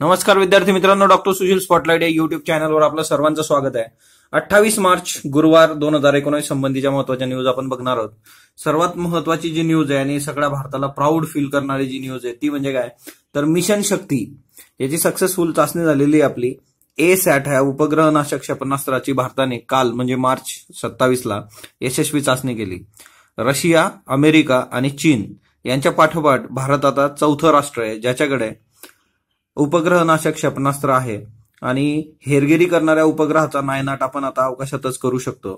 नमस्कार विद्यार्थी मित्रांनो, डॉक्टर सुशील स्पॉटलाइट या युट्यूब चॅनलवर आपलं सर्वांचं स्वागत आहे। 28 मार्च गुरुवार 2019 संबंधीच्या महत्वाच्या न्यूज आपण बघणार आहोत। सर्वात महत्वाची जी न्यूज आहे आणि सगळ्या भारताला प्राऊड फील करणारी जी न्यूज आहे ती म्हणजे काय, तर मिशन शक्ती याची सक्सेसफुल चाचणी झालेली आहे। आपली A-SAT ह्या उपग्रहनाशक क्षेपणास्त्राची भारताने काल म्हणजे मार्च 27 ला यशस्वी चाचणी केली। रशिया, अमेरिका आणि चीन यांच्या पाठोपाठ भारत आता चौथं राष्ट्र आहे ज्याच्याकडे उपग्रहनाशक क्षेपणास्त्र आहे आणि हेरगिरी करणाऱ्या उपग्रहाचा नायनाट आपण आता अवकाशातच करू शकतो।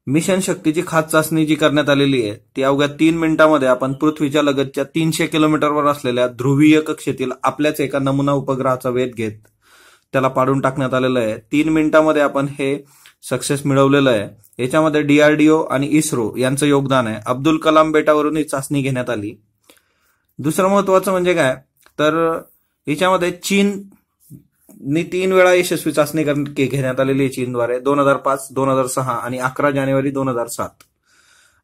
मिशन शक्तीची खास चाचणी जी करण्यात आलेली आहे ती अवघ्या 3 मिनिटांमध्ये आपण पृथ्वीच्या लगतच्या 300 किलोमीटरवर असलेल्या ध्रुवीय कक्षेतील आपल्याच एका नमुना उपग्रहाचा वेध घेत त्याला पाडून टाकण्यात आलेलं आहे। 3 मिनिटांमध्ये आपण हे सक्सेस मिळवलेलं आहे। याच्यामध्ये DRDO आणि इस्रो यांचं योगदान आहे। अब्दुल कलाम बेटावरून ही चाचणी घेण्यात आली। दुसरं महत्वाचं म्हणजे काय, तर याच्यामध्ये चीननी 3 वेळा यशस्वी चाचणी घेण्यात आलेली आहे चीनद्वारे 2005, 2006 आणि 11 जानेवारी 2007।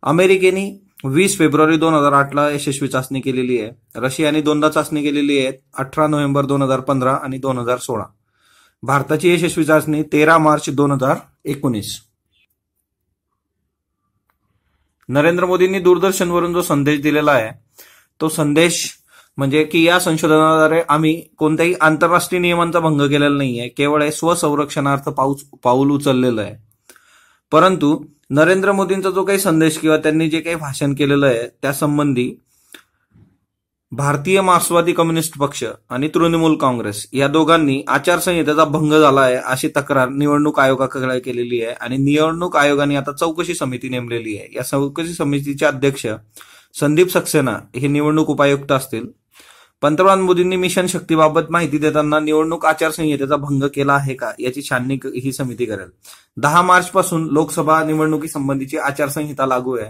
अमेरिकेने 20 फेब्रुवारी 2008 ला यशस्वी चाचणी केलेली आहे। रशियाने 2दा चाचणी केलेली आहे, 18 नोव्हेंबर 2015 आणि 2016। भारताची यशस्वी चाचणी 13 मार्च 2019। नरेंद्र मोदींनी दूरदर्शनवरून जो संदेश दिलेला आहे तो संदेश म्हणजे की या संशोधनाद्वारे आम्ही कोणत्याही आंतरराष्ट्रीय नियमांचा भंग केलेला नाहीये, केवळ स्वसंरक्षणार्थ पाऊल उचललेलं आहे। परंतु नरेंद्र मोदींचा जो काही संदेश किंवा त्यांनी जे काही भाषण केलेलं आहे त्या संबंधी भारतीय मार्क्सवादी कम्युनिस्ट पक्ष आणि तृणमूल काँग्रेस या दोघांनी आचारसंहितेचा भंग झाला आहे अशी तक्रार निवडणूक आयोगाकडे केलेली आहे आणि निवडणूक आयोगाने आता चौकशी समिती नेमलेली आहे। या चौकशी समितीचे अध्यक्ष संदीप सक्सेना हे निवडणूक उपायुक्त असतील। पंतप्रधान मोदींनी मिशन शक्तीबाबत माहिती देताना निवडणूक आचारसंहितेचा भंग केला आहे का याची छाननी ही समिती करेल। 10 मार्च पासून लोकसभा निवडणुकीसंबंधीची आचारसंहिता लागू आहे।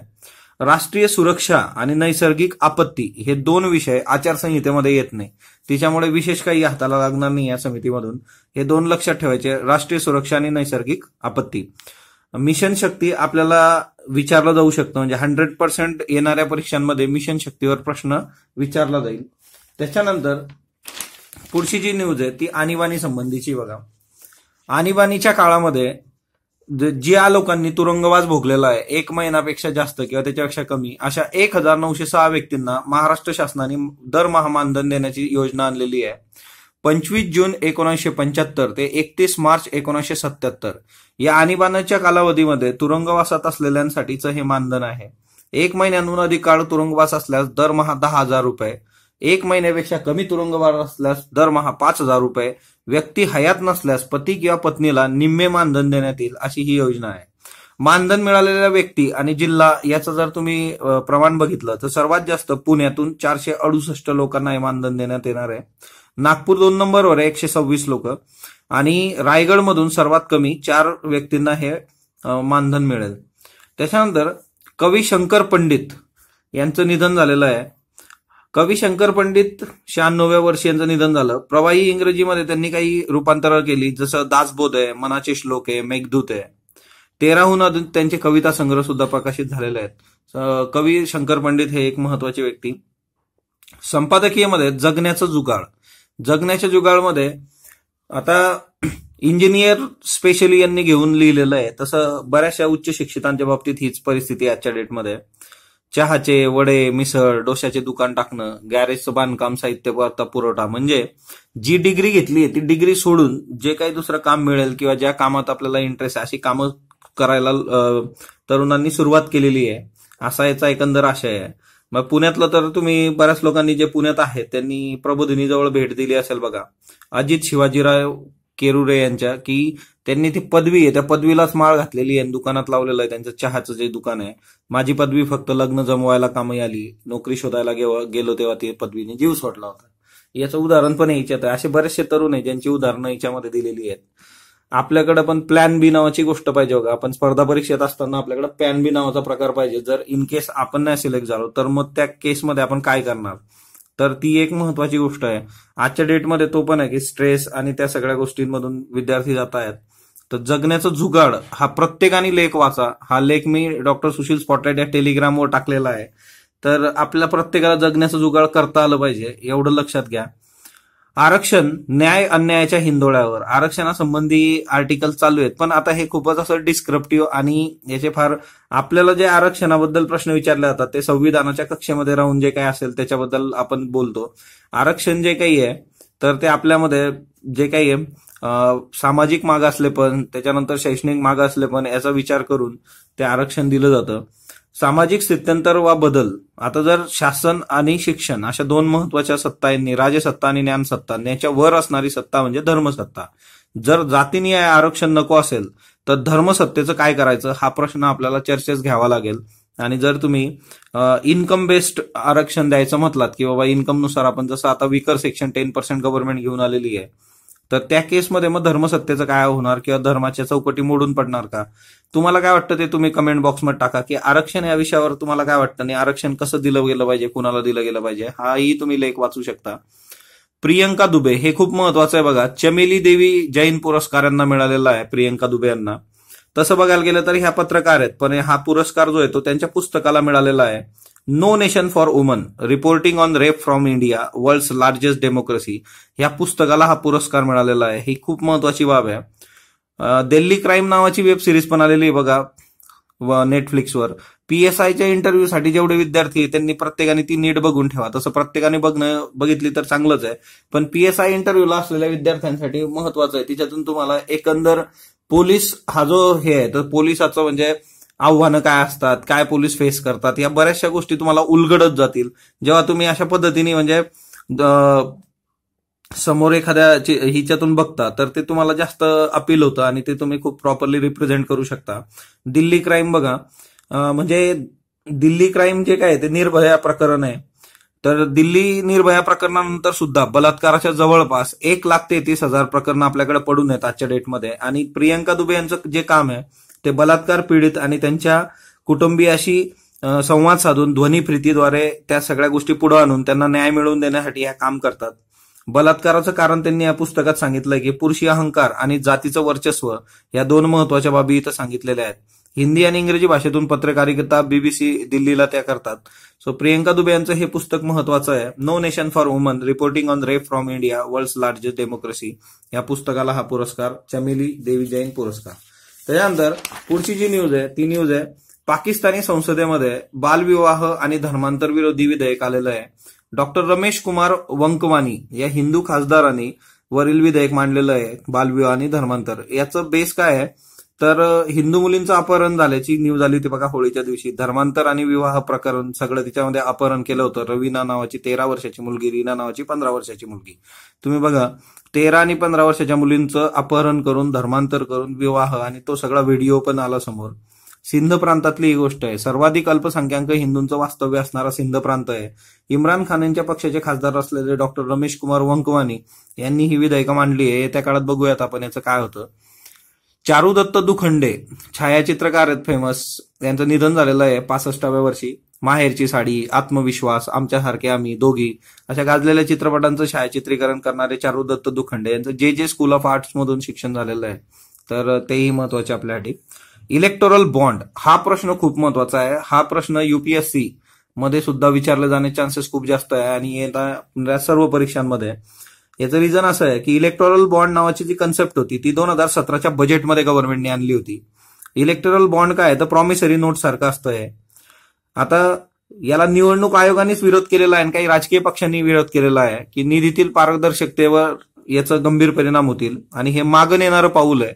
राष्ट्रीय सुरक्षा आणि नैसर्गिक आपत्ती हे 2 विषय आचारसंहितेमध्ये येत नाही, त्याच्यामुळे विशेष काही हाताला लागणार नाही या समितीमधून। हे 2 लक्षात ठेवायचे, राष्ट्रीय सुरक्षा आणि नैसर्गिक आपत्ती। मिशन शक्ती आपल्याला विचारलं जाऊ शकतं, म्हणजे 100% येणाऱ्या परीक्षांमध्ये मिशन शक्तीवर प्रश्न विचारला जाईल। त्याच्यानंतर पुढची जी न्यूज आहे ती आणीबाणी संबंधीची बघा। आणीबाणीच्या काळामध्ये ज्या लोकांनी तुरुंगवास भोगलेला आहे 1 महिन्यापेक्षा जास्त किंवा त्याच्यापेक्षा कमी अशा 1906 व्यक्तींना महाराष्ट्र शासनाने दरमहा मानधन देण्याची योजना आणलेली आहे। 25 जून 1975 ते 31 मार्च 1977 या आणीबाणीच्या कालावधीमध्ये तुरुंगवासात असलेल्यांसाठीचं हे मानधन आहे। 1 महिन्याहून अधिक काळ तुरुंगवास असल्यास दरमहा 10,000 रुपये, 1 महिन्यापेक्षा कमी तुरुंगवास असल्यास दरमहा 5,000 रुपये, व्यक्ती हयात नसल्यास पती किंवा पत्नीला निम्मे मानधन देण्यात येईल अशी ही योजना आहे। मानधन मिळालेल्या व्यक्ती आणि जिल्हा याचं जर तुम्ही प्रमाण बघितलं तर सर्वात जास्त पुण्यातून 468 लोकांना हे मानधन देण्यात येणार आहे। नागपूर 2 नंबरवर आहे 126 लोक आणि रायगडमधून सर्वात कमी 4 व्यक्तींना हे मानधन मिळेल। त्याच्यानंतर कवी शंकर पंडित यांचं निधन झालेलं आहे। कवी शंकर पंडित 96व्या वर्षी यांचं निधन झालं। प्रवाही इंग्रजीमध्ये त्यांनी काही रूपांतर केली, जसं दासबोध आहे, मनाचे श्लोक आहे, मेघदूत आहे। 13हून अधिक त्यांचे कविता संग्रह सुद्धा प्रकाशित झालेले आहेत। कवी शंकर पंडित हे एक महत्वाचे व्यक्ती। संपादकीयमध्ये जगण्याचं जुगाड, जगण्याच्या जुगाडमध्ये आता इंजिनियर स्पेशली यांनी घेऊन लिहिलेलं आहे, तसं बऱ्याचशा उच्च शिक्षितांच्या बाबतीत हीच परिस्थिती आजच्या डेटमध्ये। चहाचे, वडे, मिसळ, डोशाचे दुकान टाकणं, गॅरेजचं बांधकाम, साहित्य पुरवठा, म्हणजे जी डिग्री घेतली आहे ती डिग्री सोडून जे काही दुसरं काम मिळेल किंवा ज्या कामात आपल्याला इंटरेस्ट आहे अशी कामं करायला तरुणांनी सुरुवात केलेली आहे, असा याचा एकंदर आशय आहे। मग पुण्यातलं तर तुम्ही बऱ्याच लोकांनी जे पुण्यात आहेत त्यांनी प्रबोधिनीजवळ भेट दिली असेल बघा, अजित शिवाजीराव केरुरे यांच्या, की त्यांनी ती पदवी आहे त्या पदवीलाच माळ घातलेली आहे, दुकानात लावलेलं आहे त्यांचं चहाचं जे दुकान आहे। माझी पदवी फक्त लग्न जमवायला कामी आली, नोकरी शोधायला गेलो तेव्हा ती पदवीने जीव सोडला होता, याचं उदाहरण पण याच्यात आहे। असे बरेचसे तरुण आहे ज्यांची उदाहरणं याच्यामध्ये दिलेली आहेत। आपल्याकडे पण प्लॅन बी नावाची गोष्ट पाहिजे बघा। आपण स्पर्धा परीक्षेत असताना आपल्याकडे प्लॅन बी नावाचा प्रकार पाहिजे। जर इन केस आपण नाही सिलेक्ट झालो तर मग त्या केसमध्ये आपण काय करणार, तर ती एक महत्वाची गोष्ट आहे। आजच्या डेटमध्ये तो पण आहे की स्ट्रेस आणि त्या सगळ्या गोष्टींमधून विद्यार्थी जात आहेत। तर जगण्याचं जुगाड हा प्रत्येकाने लेख वाचा। हा लेख मी डॉक्टर सुशील स्पॉटलाइट या टेलिग्रामवर टाकलेला आहे। तर आपल्या प्रत्येकाला जगण्याचं जुगाड करता आलं पाहिजे, एवढं लक्षात घ्या। आरक्षण न्याय अन्यायाच्या हिंदोळ्यावर आरक्षणासंबंधी आर्टिकल चालू आहेत, पण आता हे खूपच असं डिस्क्रिप्टिव्ह आणि याचे फार आपल्याला जे आरक्षणाबद्दल प्रश्न विचारले जातात ते संविधानाच्या कक्षेमध्ये राहून जे काही असेल त्याच्याबद्दल आपण बोलतो. आरक्षण जे काही आहे तर ते आपल्यामध्ये जे काही आहे सामाजिक मागासलेपण त्याच्यानंतर शैक्षणिक मागासलेपण याचा विचार करून ते आरक्षण दिलं जातं. सामाजिक स्थित्यंतर वा बदल, आता जर शासन आणि शिक्षण अशा दोन महत्वाच्या सत्ता यांनी राजसत्ता आणि ज्ञानसत्ता याच्या वर असणारी सत्ता म्हणजे धर्मसत्ता. जर जातीनिहाय आरक्षण नको असेल तर धर्मसत्तेचं काय करायचं हा प्रश्न आपल्याला चर्चेस घ्यावा लागेल. आणि जर तुम्ही इन्कम बेस्ड आरक्षण द्यायचं म्हटलात की बाबा इन्कमनुसार आपण जसं आता विकर सेक्शन 10% गव्हर्नमेंट घेऊन आलेली आहे तर त्या केसमध्ये मग धर्मसत्तेचं काय होणार किंवा धर्माच्या चौकटी मोडून पडणार का? तुम्हाला काय वाटतं ते तुम्ही कमेंट बॉक्समध्ये टाका की आरक्षण या विषयावर तुम्हाला काय वाटतं आणि आरक्षण कसं दिलं गेलं पाहिजे, कुणाला दिलं गेलं पाहिजे, हाही तुम्ही लेख वाचू शकता. प्रियंका दुबे हे खूप महत्वाचं आहे बघा. चमेली देवी जैन पुरस्कार यांना मिळालेला आहे प्रियंका दुबे यांना. तसं बघायला गेलं तर ह्या पत्रकार आहेत पण हा पुरस्कार जो आहे तो त्यांच्या पुस्तकाला मिळालेला आहे. No nation for women reporting on rape from India world's largest democracy या पुस्तकाला हा पुरस्कार मिळालेला आहे. ही खूप महत्वाची बाब आहे. दिल्ली क्राईम नावाची वेब सिरीज पण आलेली आहे बघा नेटफ्लिक्सवर. PSIच्या इंटरव्ह्यूसाठी जेवढे विद्यार्थी आहेत त्यांनी प्रत्येकाने ती नीट बघून ठेवा. तसं प्रत्येकाने बघितली तर चांगलंच आहे, पण PSI इंटरव्ह्यूला असलेल्या विद्यार्थ्यांसाठी महत्वाचं आहे. तिच्यातून तुम्हाला एकंदर पोलीस हा जो हे आहे तर पोलिसाचं म्हणजे आव्हानं काय असतात, काय पोलीस फेस करतात, या बऱ्याचशा गोष्टी तुम्हाला उलगडत जातील जेव्हा तुम्ही अशा पद्धतीने म्हणजे समोर एखाद्या हिच्यातून बघता तर ते तुम्हाला जास्त अपील होतं आणि ते तुम्ही खूप प्रॉपरली रिप्रेझेंट करू शकता. दिल्ली क्राईम बघा, म्हणजे दिल्ली क्राईम जे काय ते निर्भया प्रकरण आहे. तर दिल्ली निर्भया प्रकरणानंतर सुद्धा बलात्काराच्या जवळपास 1,33,000 प्रकरणं आपल्याकडे पडून आहेत आजच्या डेटमध्ये. आणि प्रियंका दुबे यांचं जे काम आहे ते बलात्कार पीडित आणि त्यांच्या कुटुंबियाशी संवाद साधून ध्वनिफितीद्वारे त्या सगळ्या गोष्टी पुढे आणून त्यांना न्याय मिळवून देण्यासाठी हे काम करतात. बलात्काराचं कारण त्यांनी या पुस्तकात सांगितलंय की पुरुषी अहंकार आणि जातीचं वर्चस्व या दोन महत्वाच्या बाबी इथं सांगितलेल्या आहेत. हिंदी आणि इंग्रजी भाषेतून पत्रकारिता BBC दिल्लीला त्या करतात. सो प्रियंका दुबे यांचं हे पुस्तक महत्वाचं आहे. No nation for women reporting on rape from India world's largest democracy या पुस्तकाला हा पुरस्कार चमेली देवी जैन पुरस्कार. त्याच्यानंतर पुढची जी न्यूज आहे ती न्यूज आहे पाकिस्तानी संसदेमध्ये बालविवाह आणि धर्मांतर विरोधी विधेयक आलेलं आहे. डॉक्टर रमेश कुमार वंकवानी या हिंदू खासदारांनी वरील विधेयक मांडलेलं आहे बालविवाह आणि धर्मांतर. याचं बेस काय आहे तर हिंदू मुलींचं अपहरण झाल्याची न्यूज आली होती बघा होळीच्या दिवशी. धर्मांतर आणि विवाह प्रकरण सगळं तिच्यामध्ये अपहरण केलं होतं. रवीना नावाची 13 वर्षाची मुलगी, रीना नावाची 15 वर्षाची मुलगी. तुम्ही बघा 13 आणि 15 वर्षाच्या मुलींचं अपहरण करून धर्मांतर करून विवाह आणि तो सगळा व्हिडिओ पण आला समोर. सिंध प्रांतातली ही गोष्ट आहे. सर्वाधिक अल्पसंख्याक हिंदूंचं वास्तव्य असणारा सिंध प्रांत आहे. इम्रान खान यांच्या पक्षाचे खासदार असलेले डॉक्टर रमेश कुमार वंकवानी यांनी ही विधेयकं मांडली आहे. येत्या काळात बघूयात आपण याचं काय होतं. चारुदत्त दुखंडे छायाचित्रकार आहेत फेमस, यांचं निधन झालेलं आहे 65व्या वर्षी. माहेरची साडी, आत्मविश्वास, आमच्यासारखे आम्ही, दोघी अशा गाजलेल्या चित्रपटांचं छायाचित्रीकरण करणारे चारुदत्त दुखंडे यांचं JJ स्कूल ऑफ आर्ट्स मधून शिक्षण झालेलं आहे. तर तेही महत्वाचे आपल्यासाठी. इलेक्टोरल बॉन्ड हा प्रश्न खूप महत्वाचा आहे. हा प्रश्न UPSC मध्ये सुद्धा विचारले जाण्याचे चान्सेस खूप जास्त आहे आणि येत्या सर्व परीक्षांमध्ये. याचं रिझन असं आहे की इलेक्टोरल बॉन्ड नावाची जी कन्सेप्ट होती ती 2017च्या बजेटमध्ये गव्हर्नमेंटने आणली होती. इलेक्टोरल बॉन्ड काय तर प्रॉमिसरी नोट सारखं असतं हे. आता याला निवडणूक आयोगानेच विरोध केलेला आहे आणि काही राजकीय पक्षांनी विरोध केलेला आहे की निधीतील पारदर्शकतेवर याचा गंभीर परिणाम होतील आणि हे मागं येणारं पाऊल आहे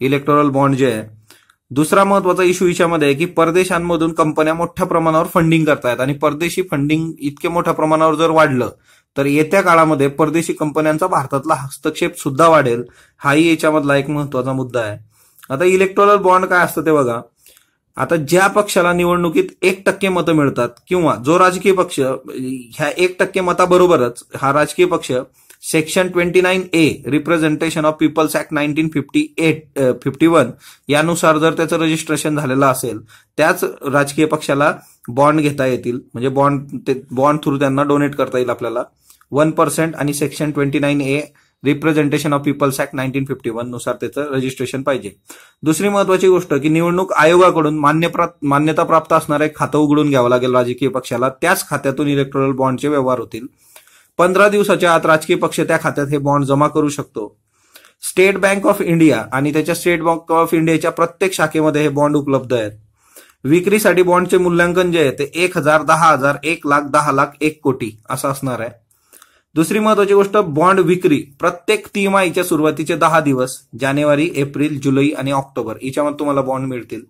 इलेक्टोरल बॉन्ड जे आहे. दुसरा महत्वाचा इश्यू याच्यामध्ये आहे की परदेशांमधून कंपन्या मोठ्या प्रमाणावर फंडिंग करतायत आणि परदेशी फंडिंग इतक्या मोठ्या प्रमाणावर जर वाढलं तर येत्या काळामध्ये परदेशी कंपन्यांचा भारतातला हस्तक्षेप सुद्धा वाढेल. हाही याच्यामधला एक महत्वाचा मुद्दा आहे. आता इलेक्टोरल बॉन्ड काय असतं ते बघा. आता ज्या पक्षाला निवडणुकीत 1% मतं मिळतात किंवा जो राजकीय पक्ष ह्या 1% मताबरोबरच हा राजकीय पक्ष section 29A representation of people's act 1951 यानुसार जर त्याचं रजिस्ट्रेशन झालेलं असेल त्याच राजकीय पक्षाला बॉन्ड घेता येतील. म्हणजे बॉन्ड थ्रू त्यांना डोनेट करता येईल आपल्याला 1% आणि section 29A representation of people's act 1951 नुसार त्याचं रजिस्ट्रेशन पाहिजे. दुसरी महत्वाची गोष्ट की निवडणूक आयोगाकडून मान्यता प्राप्त असणारं एक खातं उघडून घ्यावं लागेल राजकीय पक्षाला. त्याच खात्यातून इलेक्टोरल बॉन्डचे व्यवहार होतील. 15 दिवसाच्या आत राजकीय पक्ष त्या खात्यात हे बॉन्ड जमा करू शकतो. स्टेट बँक ऑफ इंडिया आणि त्याच्या स्टेट बँक ऑफ इंडियाच्या प्रत्येक शाखेमध्ये हे बॉन्ड उपलब्ध आहेत. विक्रीसाठी बॉन्डचे मूल्यांकन जे आहे ते 1,000, 10,000, 1,00,000, 10,00,000, 1 कोटी असं असणार आहे. दुसरी महत्वाची गोष्ट, बॉन्ड विक्री प्रत्येक तिमाहीच्या सुरुवातीचे 10 दिवस जानेवारी, एप्रिल, जुलै आणि ऑक्टोबर याच्यामध्ये तुम्हाला बॉन्ड मिळतील.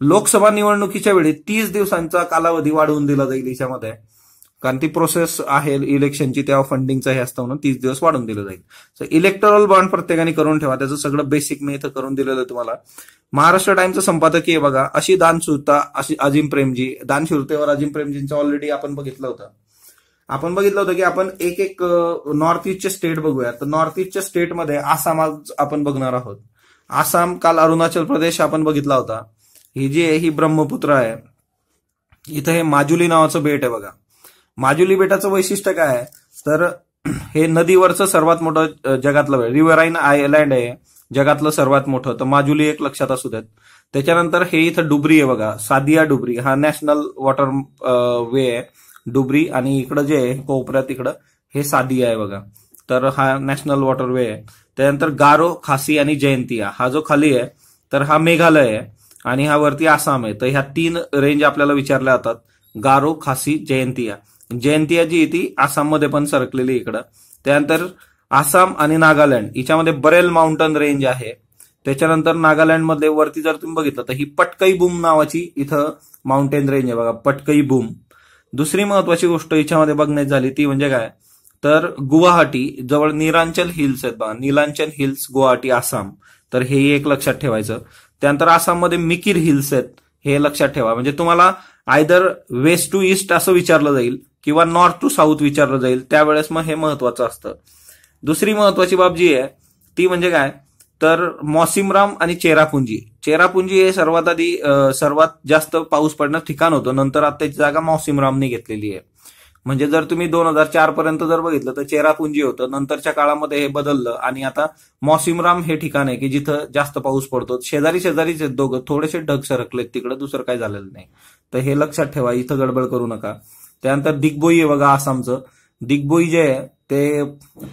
लोकसभा निवडणुकीच्या वेळी 30 दिवसांचा कालावधी वाढवून दिला जाईल याच्यामध्ये, कारण ती प्रोसेस आहे इलेक्शनची, तेव्हा फंडिंगचं हे असतं म्हणून 30 दिवस वाढून दिलं जाईल. सो इलेक्टोरल बॉन्ड प्रत्येकाने करून ठेवा, त्याचं सगळं बेसिक मी इथं करून दिलेलं आहे तुम्हाला. महाराष्ट्र टाइमचं संपादकीय बघा, अशी दानशूरता, अशी अजिम प्रेमजी, दानशूरतेवर अजिम प्रेमजींचं ऑलरेडी आपण बघितलं होतं की आपण एक नॉर्थ ईस्टचे स्टेट बघूया. तर नॉर्थ ईस्टच्या स्टेटमध्ये आसाम आज आपण बघणार आहोत. आसाम, काल अरुणाचल प्रदेश आपण बघितला होता. ही जी आहे ही ब्रह्मपुत्र आहे. इथं हे माजुली नावाचं बेट आहे बघा. माजुली बेटाचं वैशिष्ट्य काय आहे, तर हे नदीवरचं सर्वात मोठं जगातलं रिव्हराईन आयलँड आहे, जगातलं सर्वात मोठं. तर माजुली एक लक्षात असू देत. त्याच्यानंतर हे इथं डुबरी आहे बघा, सादिया डुबरी, हा नॅशनल वॉटर वे आहे डुबरी, आणि इकडं जे आहे कोपऱ्यात इकडं हे सादिया आहे बघा, तर हा नॅशनल वॉटर वे आहे. त्यानंतर गारो, खासी आणि जयंतिया, हा जो खाली आहे तर हा मेघालय आहे, आणि हा वरती आसाम आहे. तर ह्या 3 रेंज आपल्याला विचारल्या जातात, गारो, खासी, जयंतिया. जयंतिया जी ती आसाममध्ये पण सरकलेली इकडं. त्यानंतर आसाम आणि नागालँड याच्यामध्ये बरेल माउंटन रेंज आहे. त्याच्यानंतर नागालँडमध्ये वरती जर तुम्ही बघितलं तर ही पटकई बूम नावाची इथं माउंटेन रेंज आहे बघा, पटकई बूम. दुसरी महत्वाची गोष्ट याच्यामध्ये बघण्यात झाली ती म्हणजे काय, तर गुवाहाटी जवळ नीलांचल हिल्स आहेत बघा, नीलांचल हिल्स, गुवाहाटी, आसाम. तर हे एक लक्षात ठेवायचं. त्यानंतर आसाममध्ये मिकीर हिल्स आहेत, हे लक्षात ठेवा. म्हणजे तुम्हाला आयदर वेस्ट टू ईस्ट असं विचारलं जाईल किंवा नॉर्थ टू साऊथ विचारलं जाईल, त्यावेळेस मग हे महत्वाचं असतं. दुसरी महत्वाची बाब जी आहे ती म्हणजे काय, तर मौसिमराम आणि चेरापुंजी. चेरापुंजी हे सर्वात आधी सर्वात जास्त पाऊस पडणं ठिकाण होतं, नंतर आता त्याची जागा मौसिमरामने घेतलेली आहे. म्हणजे जर तुम्ही 2004 पर्यंत जर बघितलं तर चेरापुंजी होतं, नंतरच्या काळामध्ये हे बदललं आणि आता मौसिमराम हे ठिकाण आहे की जिथं जास्त पाऊस पडतो. शेजारीच आहेत दोघं, थोडेसे ढग सरकलेत तिकडे, दुसरं काही झालेलं नाही. तर हे लक्षात ठेवा, इथं गडबड करू नका. त्यानंतर दिग्बोई आहे बघा आसामचं. दिग्बोई जे आहे ते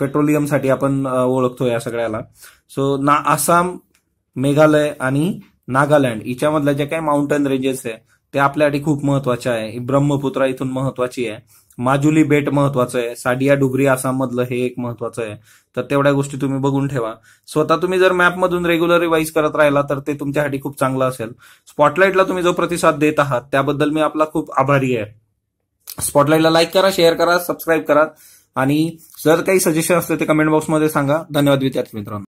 पेट्रोलियमसाठी आपण ओळखतो या सगळ्याला. सो आसाम, मेघालय आणि नागालँड याच्यामधल्या ज्या काही माउंटन रेंजेस आहे ते आपल्यासाठी खूप महत्वाच्या आहे. ब्रह्मपुत्रा इथून महत्वाची आहे, माजुली बेट महत्वाचं आहे, साडिया डुबरी आसाम मधलं हे एक महत्वाचं आहे. तर तेवढ्या गोष्टी तुम्ही बघून ठेवा. स्वतः तुम्ही जर मॅपमधून रेग्युलर रिवाईज करत राहिला तर ते तुमच्यासाठी खूप चांगलं असेल. स्पॉटलाइटला तुम्ही जो प्रतिसाद देत आहात त्याबद्दल मी आपला खूप आभारी आहे. स्पॉटलाइटला लाईक करा, शेअर करा, सबस्क्राईब करा, आणि जर काही सजेशन असले ते कमेंट बॉक्समध्ये सांगा. धन्यवाद विद्यार्थी मित्रांनो.